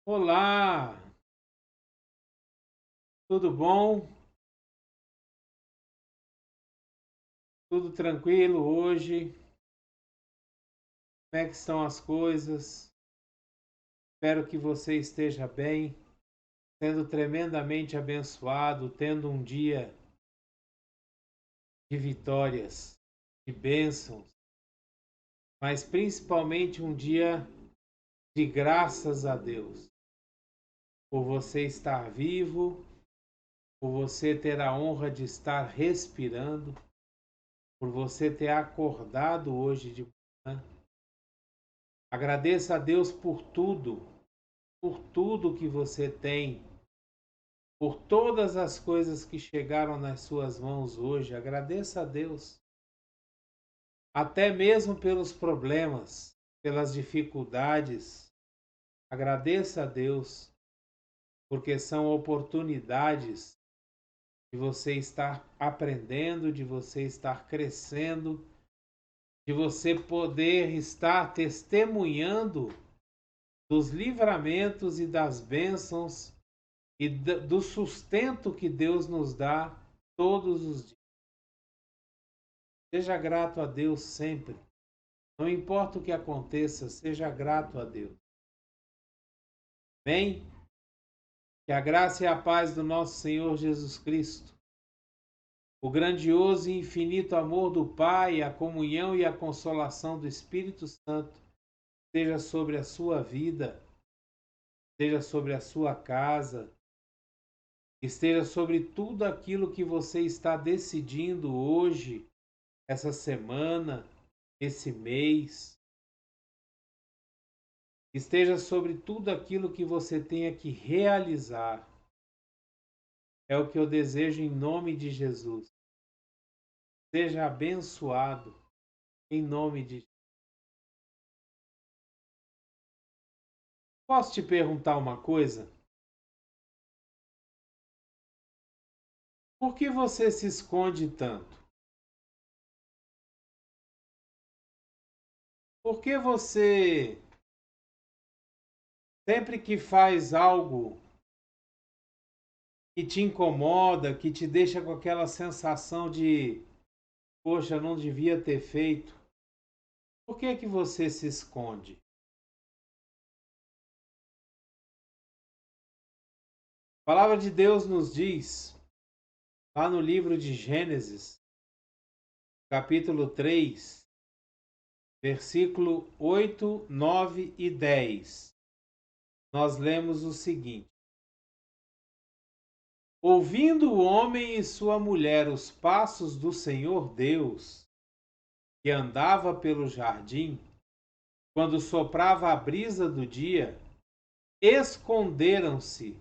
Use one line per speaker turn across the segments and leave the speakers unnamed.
Olá, tudo bom? Tudo tranquilo hoje? Como é que estão as coisas? Espero que você esteja bem, sendo tremendamente abençoado, tendo um dia de vitórias, de bênçãos, mas principalmente um dia de graças a Deus, por você estar vivo, por você ter a honra de estar respirando, por você ter acordado hoje de manhã. Agradeça a Deus por tudo que você tem, por todas as coisas que chegaram nas suas mãos hoje. Agradeça a Deus, até mesmo pelos problemas, pelas dificuldades. Agradeça a Deus, porque são oportunidades de você estar aprendendo, de você estar crescendo, de você poder estar testemunhando dos livramentos e das bênçãos e do sustento que Deus nos dá todos os dias. Seja grato a Deus sempre. Não importa o que aconteça, seja grato a Deus. Bem, que a graça e a paz do nosso Senhor Jesus Cristo, o grandioso e infinito amor do Pai, a comunhão e a consolação do Espírito Santo, seja sobre a sua vida, seja sobre a sua casa, esteja sobre tudo aquilo que você está decidindo hoje, essa semana, esse mês. Esteja sobre tudo aquilo que você tenha que realizar. É o que eu desejo em nome de Jesus. Seja abençoado em nome de Jesus. Posso te perguntar uma coisa? Por que você se esconde tanto? Por que você, sempre que faz algo que te incomoda, que te deixa com aquela sensação de, poxa, não devia ter feito, por que você se esconde? A palavra de Deus nos diz, lá no livro de Gênesis, capítulo 3, versículo 8, 9 e 10. Nós lemos o seguinte: Ouvindo o homem e sua mulher os passos do Senhor Deus, que andava pelo jardim, quando soprava a brisa do dia, esconderam-se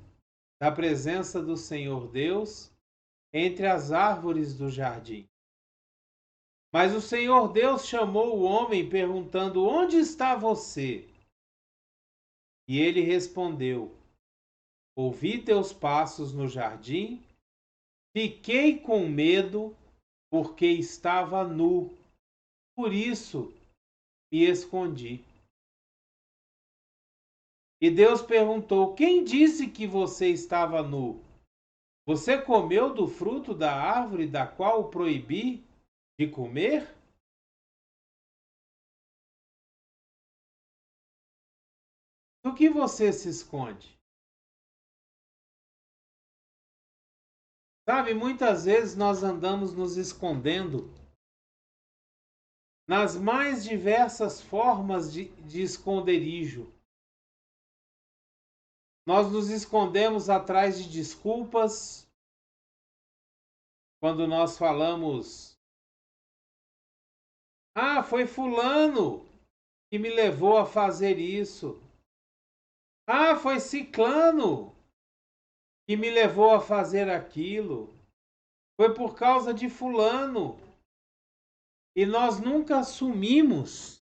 da presença do Senhor Deus entre as árvores do jardim. Mas o Senhor Deus chamou o homem, perguntando: Onde está você? E ele respondeu: Ouvi teus passos no jardim, fiquei com medo, porque estava nu, por isso me escondi. E Deus perguntou: Quem disse que você estava nu? Você comeu do fruto da árvore da qual o proibi de comer? Do que você se esconde? Sabe, muitas vezes nós andamos nos escondendo nas mais diversas formas de esconderijo. Nós nos escondemos atrás de desculpas quando nós falamos: Ah, foi Fulano que me levou a fazer isso. Ah, foi Ciclano que me levou a fazer aquilo. Foi por causa de Fulano. E nós nunca assumimos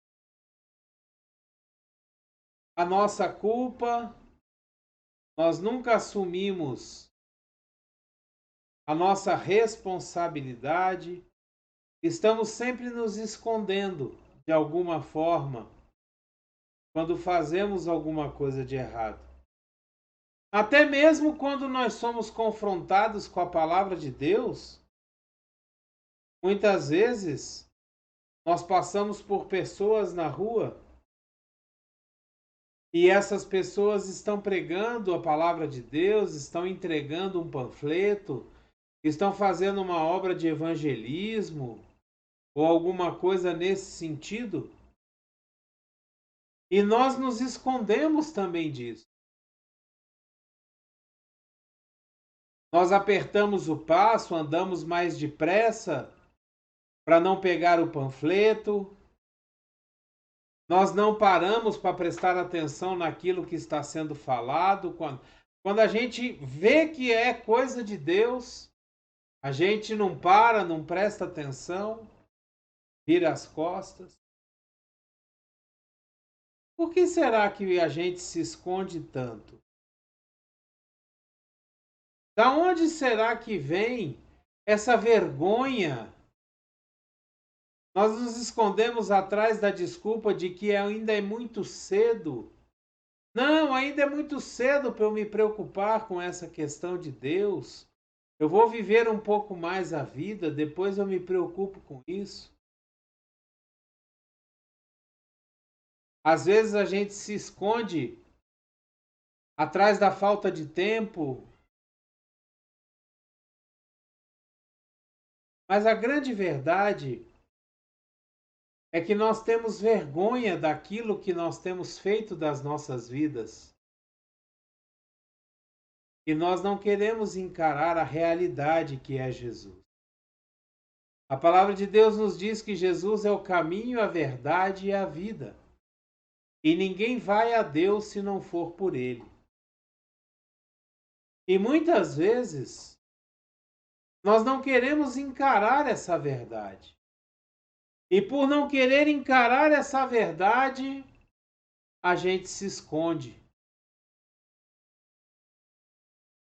a nossa culpa, nós nunca assumimos a nossa responsabilidade. Estamos sempre nos escondendo de alguma forma quando fazemos alguma coisa de errado. Até mesmo quando nós somos confrontados com a palavra de Deus, muitas vezes nós passamos por pessoas na rua e essas pessoas estão pregando a palavra de Deus, estão entregando um panfleto, estão fazendo uma obra de evangelismo ou alguma coisa nesse sentido, e nós nos escondemos também disso. Nós apertamos o passo, andamos mais depressa para não pegar o panfleto, nós não paramos para prestar atenção naquilo que está sendo falado. Quando a gente vê que é coisa de Deus, a gente não para, não presta atenção, vira as costas. Por que será que a gente se esconde tanto? Da onde será que vem essa vergonha? Nós nos escondemos atrás da desculpa de que ainda é muito cedo. Não, ainda é muito cedo para eu me preocupar com essa questão de Deus. Eu vou viver um pouco mais a vida, depois eu me preocupo com isso. Às vezes a gente se esconde atrás da falta de tempo, mas a grande verdade é que nós temos vergonha daquilo que nós temos feito das nossas vidas. E nós não queremos encarar a realidade que é Jesus. A palavra de Deus nos diz que Jesus é o caminho, a verdade e a vida. E ninguém vai a Deus se não for por Ele. E muitas vezes nós não queremos encarar essa verdade. E por não querer encarar essa verdade, a gente se esconde.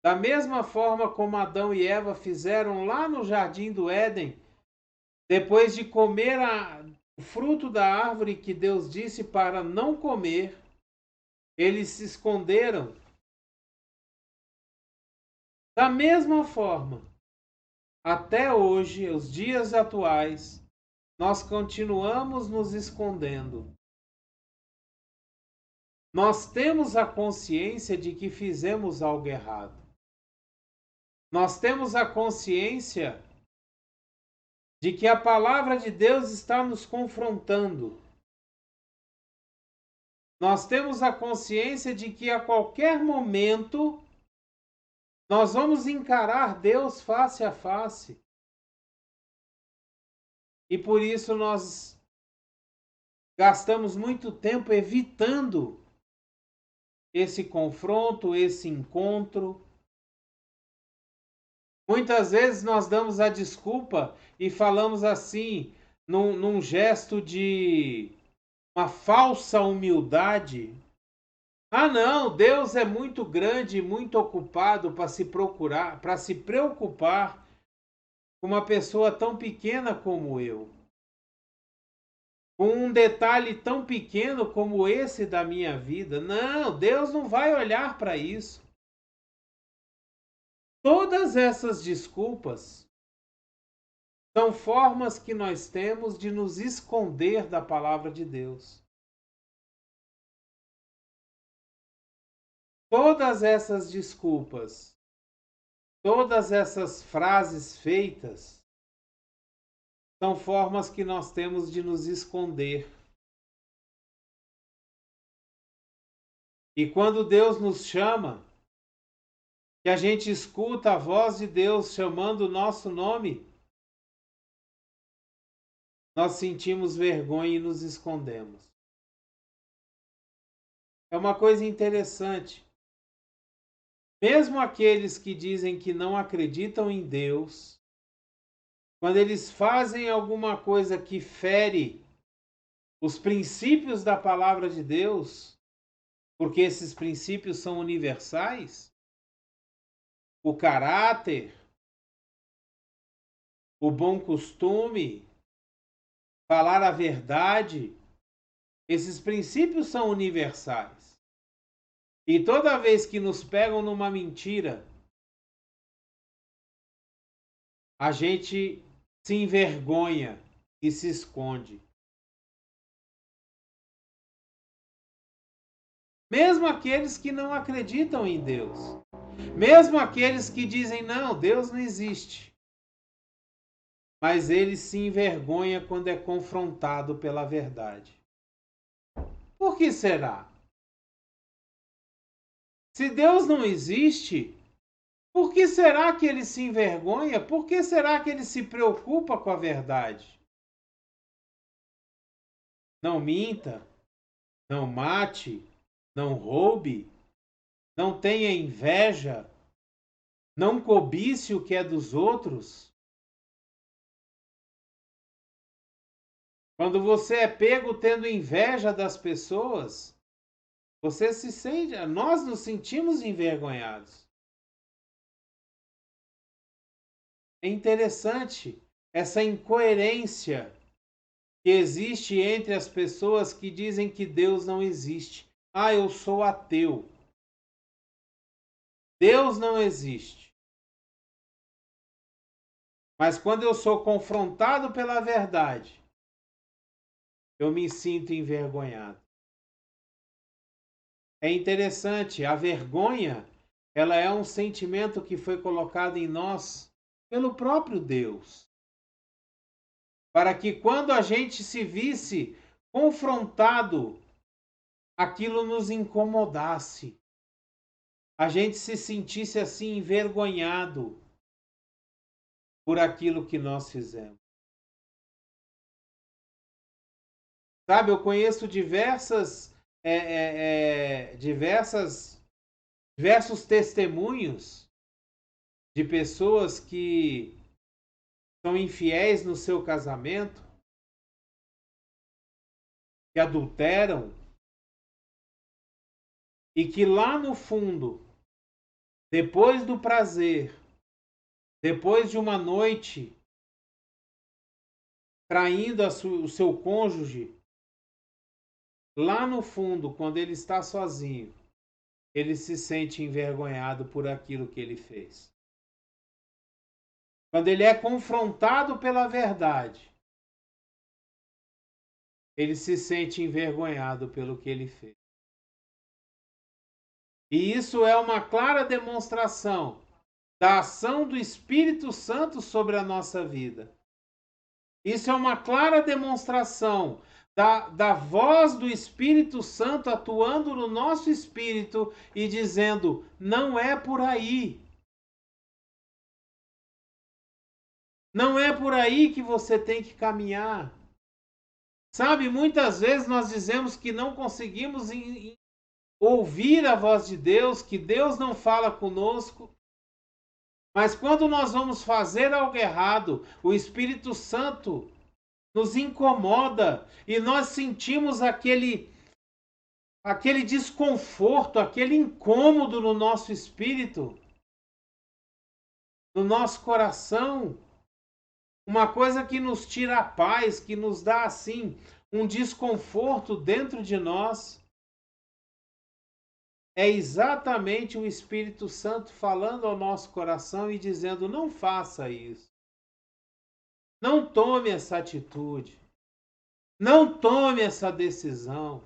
Da mesma forma como Adão e Eva fizeram lá no jardim do Éden, depois de comer o fruto da árvore que Deus disse para não comer, eles se esconderam. Da mesma forma, até hoje, os dias atuais, nós continuamos nos escondendo. Nós temos a consciência de que fizemos algo errado. Nós temos a consciência de que a palavra de Deus está nos confrontando. Nós temos a consciência de que a qualquer momento nós vamos encarar Deus face a face. E por isso nós gastamos muito tempo evitando esse confronto, esse encontro. Muitas vezes nós damos a desculpa e falamos assim, num gesto de uma falsa humildade. Ah, não, Deus é muito grande e muito ocupado para se preocupar com uma pessoa tão pequena como eu. Com um detalhe tão pequeno como esse da minha vida. Não, Deus não vai olhar para isso. Todas essas desculpas são formas que nós temos de nos esconder da palavra de Deus. Todas essas desculpas, todas essas frases feitas, são formas que nós temos de nos esconder. E quando Deus nos chama, que a gente escuta a voz de Deus chamando o nosso nome, nós sentimos vergonha e nos escondemos. É uma coisa interessante. Mesmo aqueles que dizem que não acreditam em Deus, quando eles fazem alguma coisa que fere os princípios da palavra de Deus, porque esses princípios são universais, o caráter, o bom costume, falar a verdade, esses princípios são universais. E toda vez que nos pegam numa mentira, a gente se envergonha e se esconde. Mesmo aqueles que não acreditam em Deus, mesmo aqueles que dizem não, Deus não existe, mas ele se envergonha quando é confrontado pela verdade. Por que será? Se Deus não existe, por que será que ele se envergonha? Por que será que ele se preocupa com a verdade? Não minta, não mate, não roube, não tenha inveja, não cobice o que é dos outros. Quando você é pego tendo inveja das pessoas, você se sente, nós nos sentimos envergonhados. É interessante essa incoerência que existe entre as pessoas que dizem que Deus não existe. Ah, eu sou ateu. Deus não existe. Mas quando eu sou confrontado pela verdade, eu me sinto envergonhado. É interessante, a vergonha, ela é um sentimento que foi colocado em nós pelo próprio Deus, para que quando a gente se visse confrontado, aquilo nos incomodasse, a gente se sentisse assim envergonhado por aquilo que nós fizemos. Sabe, eu conheço diversos testemunhos de pessoas que são infiéis no seu casamento, que adulteram e que lá no fundo, depois do prazer, depois de uma noite traindo o seu cônjuge, lá no fundo, quando ele está sozinho, ele se sente envergonhado por aquilo que ele fez. Quando ele é confrontado pela verdade, ele se sente envergonhado pelo que ele fez. E isso é uma clara demonstração da ação do Espírito Santo sobre a nossa vida. Isso é uma clara demonstração da voz do Espírito Santo atuando no nosso espírito e dizendo: não é por aí. Não é por aí que você tem que caminhar. Sabe, muitas vezes nós dizemos que não conseguimos ouvir a voz de Deus, que Deus não fala conosco. Mas quando nós vamos fazer algo errado, o Espírito Santo nos incomoda e nós sentimos aquele desconforto, aquele incômodo no nosso espírito, no nosso coração, uma coisa que nos tira a paz, que nos dá assim um desconforto dentro de nós. É exatamente o Espírito Santo falando ao nosso coração e dizendo: não faça isso. Não tome essa atitude. Não tome essa decisão.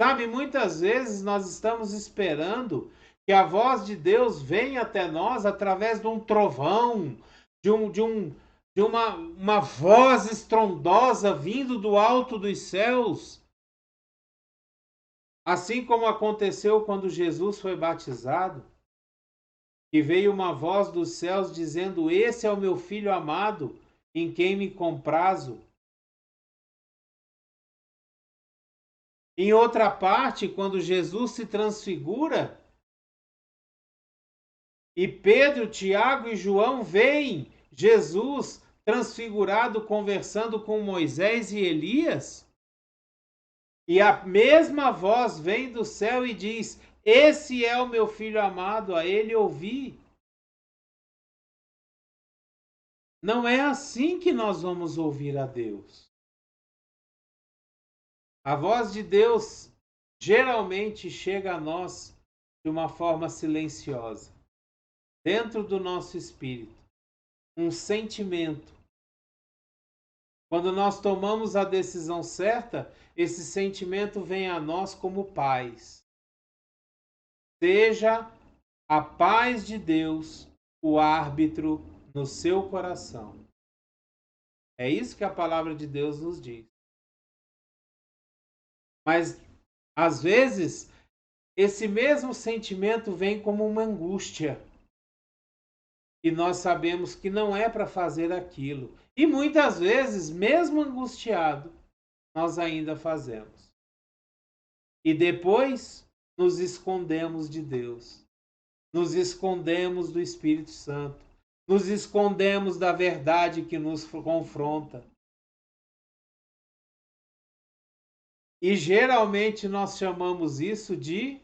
Sabe, muitas vezes nós estamos esperando que a voz de Deus venha até nós através de um trovão, de uma voz estrondosa vindo do alto dos céus. Assim como aconteceu quando Jesus foi batizado, e veio uma voz dos céus dizendo: esse é o meu filho amado, em quem me comprazo. Em outra parte, quando Jesus se transfigura, e Pedro, Tiago e João veem Jesus transfigurado conversando com Moisés e Elias, e a mesma voz vem do céu e diz: esse é o meu filho amado, a ele ouvi. Não é assim que nós vamos ouvir a Deus. A voz de Deus geralmente chega a nós de uma forma silenciosa, dentro do nosso espírito, um sentimento. Quando nós tomamos a decisão certa, esse sentimento vem a nós como paz. Seja a paz de Deus o árbitro no seu coração. É isso que a palavra de Deus nos diz. Mas, às vezes, esse mesmo sentimento vem como uma angústia. E nós sabemos que não é para fazer aquilo. E muitas vezes, mesmo angustiado, nós ainda fazemos. E depois nos escondemos de Deus. Nos escondemos do Espírito Santo. Nos escondemos da verdade que nos confronta. E geralmente nós chamamos isso de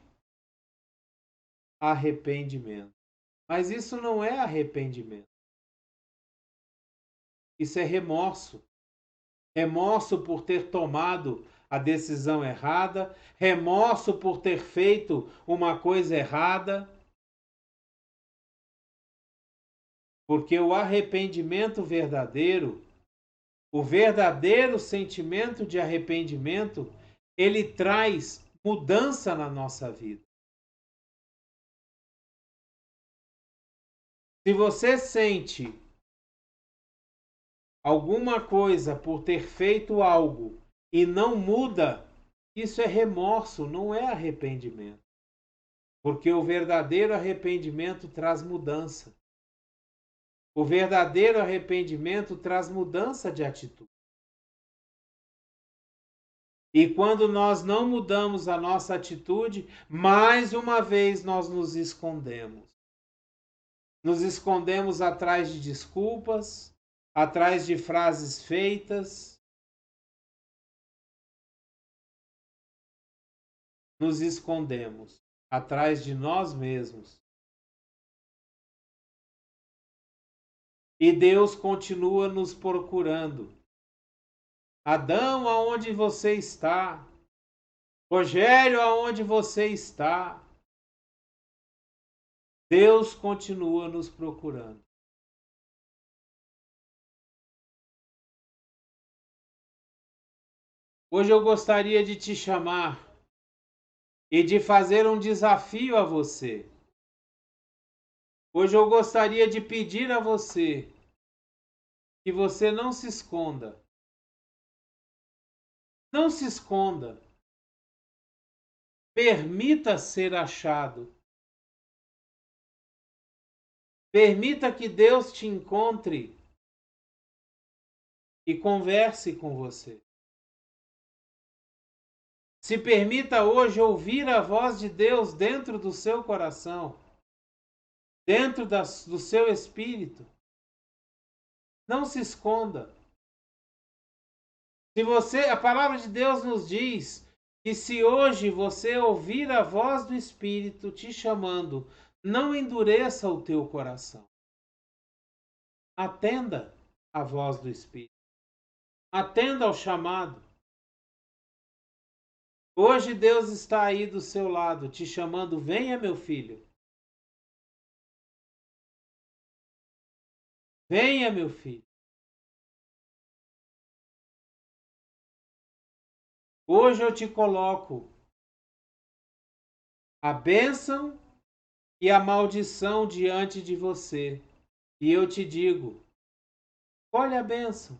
arrependimento. Mas isso não é arrependimento. Isso é remorso. Remorso por ter tomado a decisão errada, remorso por ter feito uma coisa errada. Porque o arrependimento verdadeiro, o verdadeiro sentimento de arrependimento, ele traz mudança na nossa vida. Se você sente alguma coisa por ter feito algo e não muda, isso é remorso, não é arrependimento. Porque o verdadeiro arrependimento traz mudança. O verdadeiro arrependimento traz mudança de atitude. E quando nós não mudamos a nossa atitude, mais uma vez nós nos escondemos. Nos escondemos atrás de desculpas, atrás de frases feitas. Nos escondemos atrás de nós mesmos. E Deus continua nos procurando. Adão, aonde você está? Rogério, aonde você está? Deus continua nos procurando. Hoje eu gostaria de te chamar e de fazer um desafio a você. Hoje eu gostaria de pedir a você que você não se esconda. Não se esconda. Permita ser achado. Permita que Deus te encontre e converse com você. Se permita hoje ouvir a voz de Deus dentro do seu coração, dentro do seu espírito. Não se esconda. A palavra de Deus nos diz que se hoje você ouvir a voz do Espírito te chamando, não endureça o teu coração. Atenda a voz do Espírito. Atenda ao chamado. Hoje Deus está aí do seu lado, te chamando, venha meu filho. Venha meu filho. Hoje eu te coloco a bênção e a maldição diante de você. E eu te digo, escolha a bênção.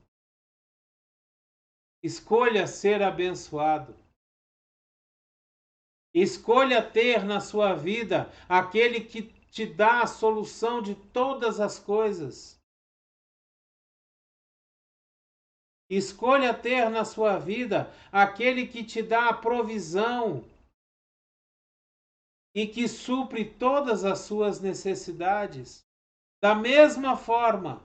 Escolha ser abençoado. Escolha ter na sua vida aquele que te dá a solução de todas as coisas. Escolha ter na sua vida aquele que te dá a provisão e que supre todas as suas necessidades. Da mesma forma,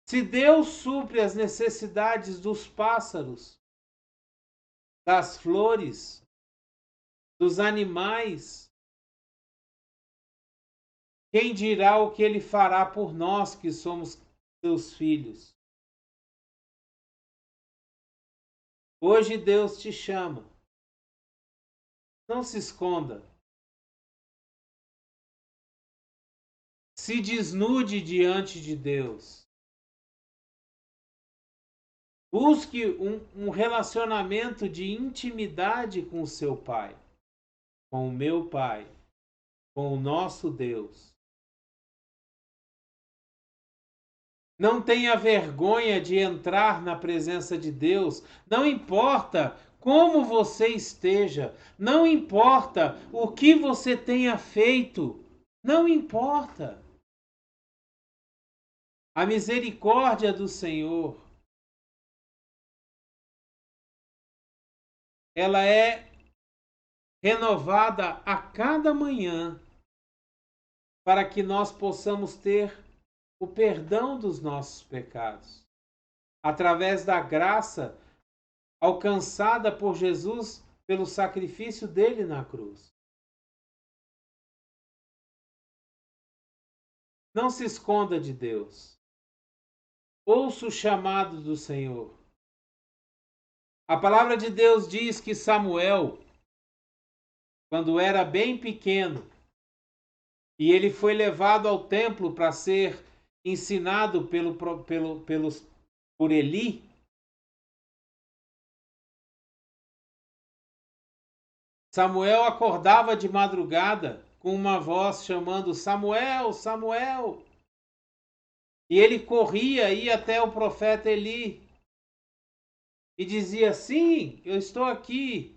se Deus supre as necessidades dos pássaros, das flores, dos animais, quem dirá o que Ele fará por nós que somos seus filhos? Hoje Deus te chama Não se esconda. Se desnude diante de Deus. Busque um relacionamento de intimidade com o seu Pai, com o meu Pai, com o nosso Deus. Não tenha vergonha de entrar na presença de Deus, não importa como você esteja, não importa o que você tenha feito, não importa. A misericórdia do Senhor, ela é renovada a cada manhã para que nós possamos ter o perdão dos nossos pecados, através da graça alcançada por Jesus pelo sacrifício dele na cruz. Não se esconda de Deus. Ouça o chamado do Senhor. A palavra de Deus diz que Samuel, quando era bem pequeno, e ele foi levado ao templo para ser ensinado por Eli, Samuel acordava de madrugada com uma voz chamando Samuel, Samuel. E ele corria, ia até o profeta Eli e dizia: sim, eu estou aqui.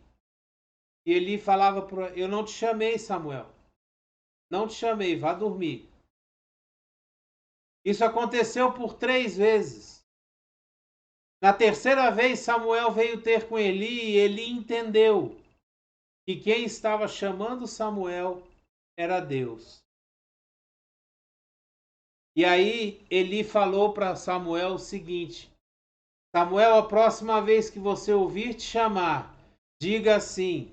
E Eli falava: eu não te chamei, Samuel. Não te chamei, vá dormir. Isso aconteceu por 3 vezes. Na terceira vez, Samuel veio ter com Eli e Eli entendeu que quem estava chamando Samuel era Deus. E aí Eli falou para Samuel o seguinte: Samuel, a próxima vez que você ouvir te chamar, diga assim: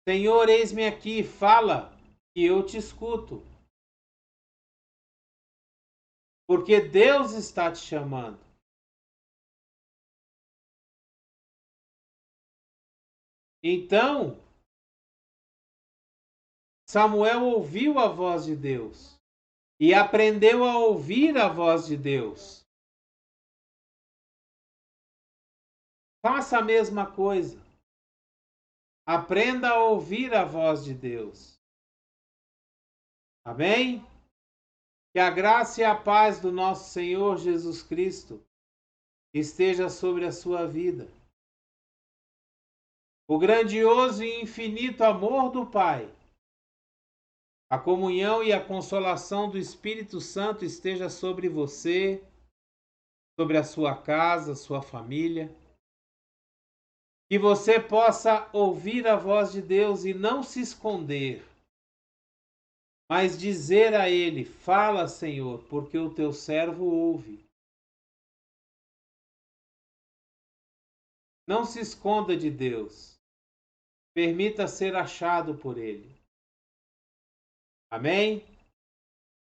Senhor, eis-me aqui, fala, que eu te escuto. Porque Deus está te chamando. Então, Samuel ouviu a voz de Deus e aprendeu a ouvir a voz de Deus. Faça a mesma coisa. Aprenda a ouvir a voz de Deus. Amém? Que a graça e a paz do nosso Senhor Jesus Cristo esteja sobre a sua vida. O grandioso e infinito amor do Pai, a comunhão e a consolação do Espírito Santo esteja sobre você, sobre a sua casa, sua família. Que você possa ouvir a voz de Deus e não se esconder, mas dizer a Ele: fala, Senhor, porque o teu servo ouve. Não se esconda de Deus. Permita ser achado por Ele. Amém?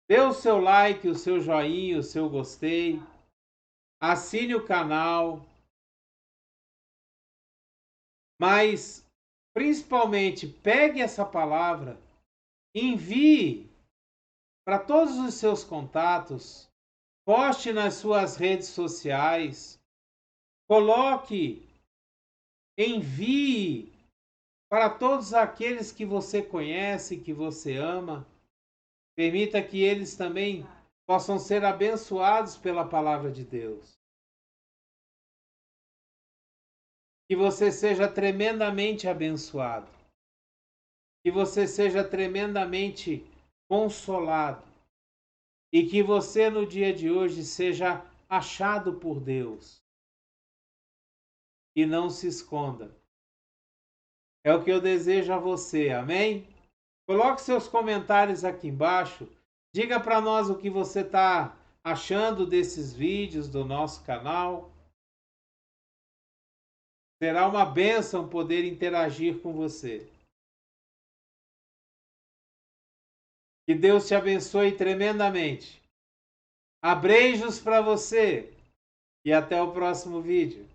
Dê o seu like, o seu joinha, o seu gostei. Assine o canal. Mas, principalmente, pegue essa palavra, envie para todos os seus contatos, poste nas suas redes sociais, coloque, envie para todos aqueles que você conhece, que você ama. Permita que eles também possam ser abençoados pela palavra de Deus. Que você seja tremendamente abençoado. Que você seja tremendamente consolado. E que você no dia de hoje seja achado por Deus. E não se esconda. É o que eu desejo a você, amém? Coloque seus comentários aqui embaixo. Diga para nós o que você está achando desses vídeos do nosso canal. Será uma bênção poder interagir com você. Que Deus te abençoe tremendamente. Abreijos para você e até o próximo vídeo.